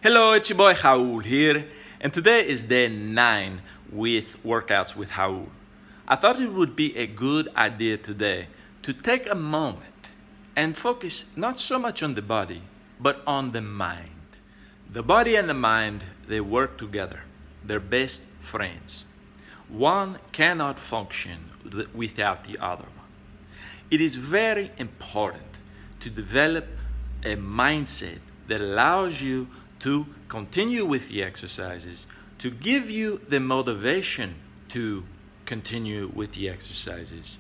Hello, it's your boy Raul here, and today is day 9 with workouts with Raul. I thought it would be a good idea today to take a moment and focus not so much on the body, but on the mind. The body and the mind, they work together. They're best friends. One cannot function without the other one. It is very important to develop a mindset that allows you to continue with the exercises, to give you the motivation to continue with the exercises,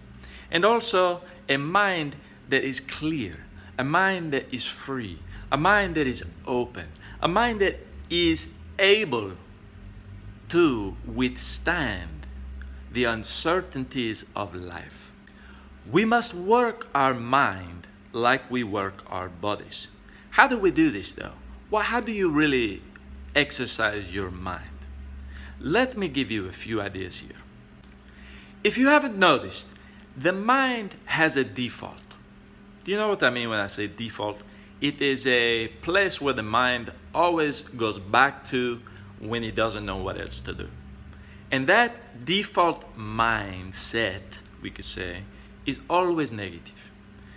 and also a mind that is clear, a mind that is free, a mind that is open, a mind that is able to withstand the uncertainties of life. We must work our mind like we work our bodies. How do we do this though? Well, how do you really exercise your mind? Let me give you a few ideas here. If you haven't noticed, the mind has a default. Do you know what I mean when I say default? It is a place where the mind always goes back to when it doesn't know what else to do. And that default mindset, we could say, is always negative.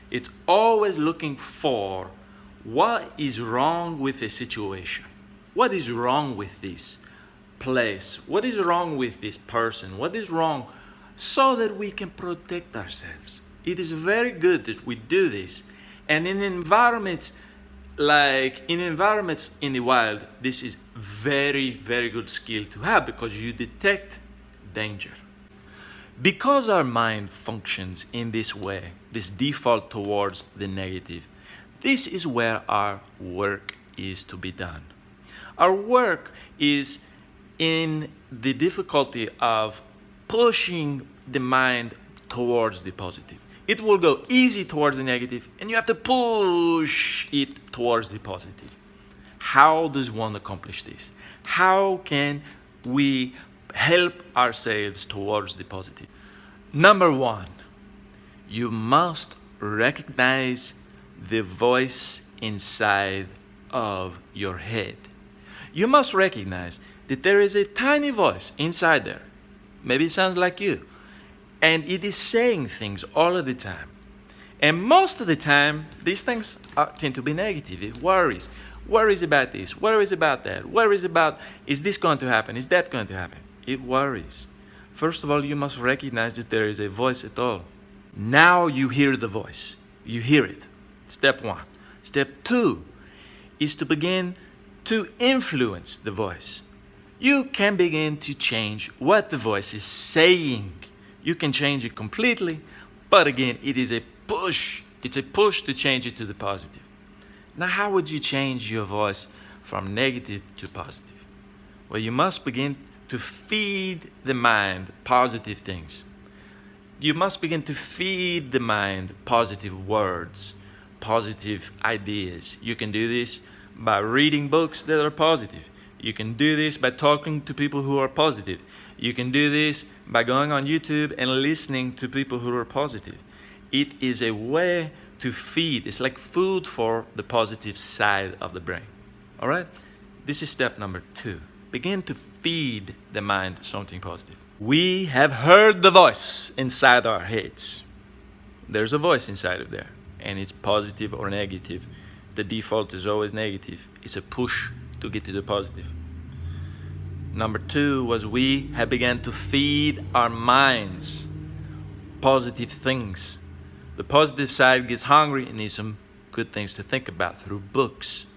It's always looking for what is wrong with a situation. What is wrong with this place? What is wrong with this person? What is wrong? So that we can protect ourselves. It is very good that we do this. And in environments in the wild, this is very, very good skill to have because you detect danger. Because our mind functions in this way, this default towards the negative, this is where our work is to be done. Our work is in the difficulty of pushing the mind towards the positive. It will go easy towards the negative, and you have to push it towards the positive. How does one accomplish this? How can we help ourselves towards the positive? Number one, you must recognize the voice inside of your head. You must recognize that there is a tiny voice inside there. Maybe it sounds like you. And it is saying things all of the time. And most of the time, these things tend to be negative. It worries. Worries about this, worries about that, worries about, is this going to happen? Is that going to happen? It worries. First of all, you must recognize that there is a voice at all. Now you hear the voice. You hear it. Step one. Step two is to begin to influence the voice. You can begin to change what the voice is saying. You can change it completely, but again, it is a push. It's a push to change it to the positive. Now, how would you change your voice from negative to positive? Well, you must begin to feed the mind positive things. You must begin to feed the mind positive words, positive ideas. You can do this by reading books that are positive. You can do this by talking to people who are positive. You can do this by going on YouTube and listening to people who are positive. It is a way to feed. It's like food for the positive side of the brain. All right? This is step number 2. Begin to feed the mind something positive. We have heard the voice inside our heads. There's a voice inside of there, and it's positive or negative. The default is always negative. It's a push to get to the positive. Number 2 was we have begun to feed our minds positive things. The positive side gets hungry and needs some good things to think about through books,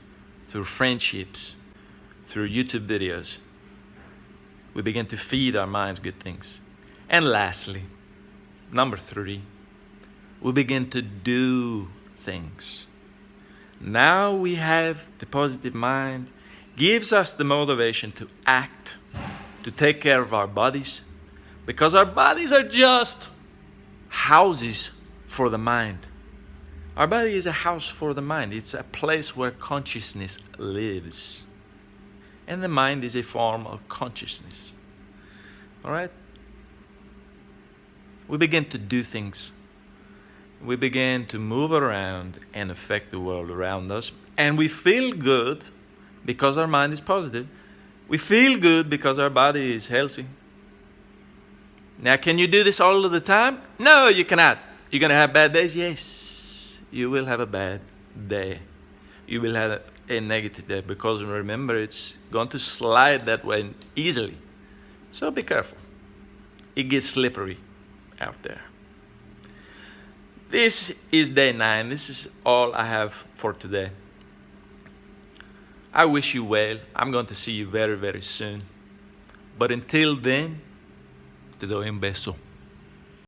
through friendships, through YouTube videos. We begin to feed our minds good things. And lastly, number 3, we begin to do things. Now we have the positive mind, gives us the motivation to act, to take care of our bodies, because our bodies are just houses for the mind. Our body is a house for the mind. It's a place where consciousness lives. And the mind is a form of consciousness. All right? We begin to do things. We begin to move around and affect the world around us. And we feel good because our mind is positive. We feel good because our body is healthy. Now, can you do this all of the time? No, you cannot. You're going to have bad days? Yes, you will have a bad day. You will have a negative day because remember, it's going to slide that way easily. So be careful. It gets slippery out there. This is day 9. This is all I have for today. I wish you well. I'm going to see you very, very soon. But until then, te doy un beso.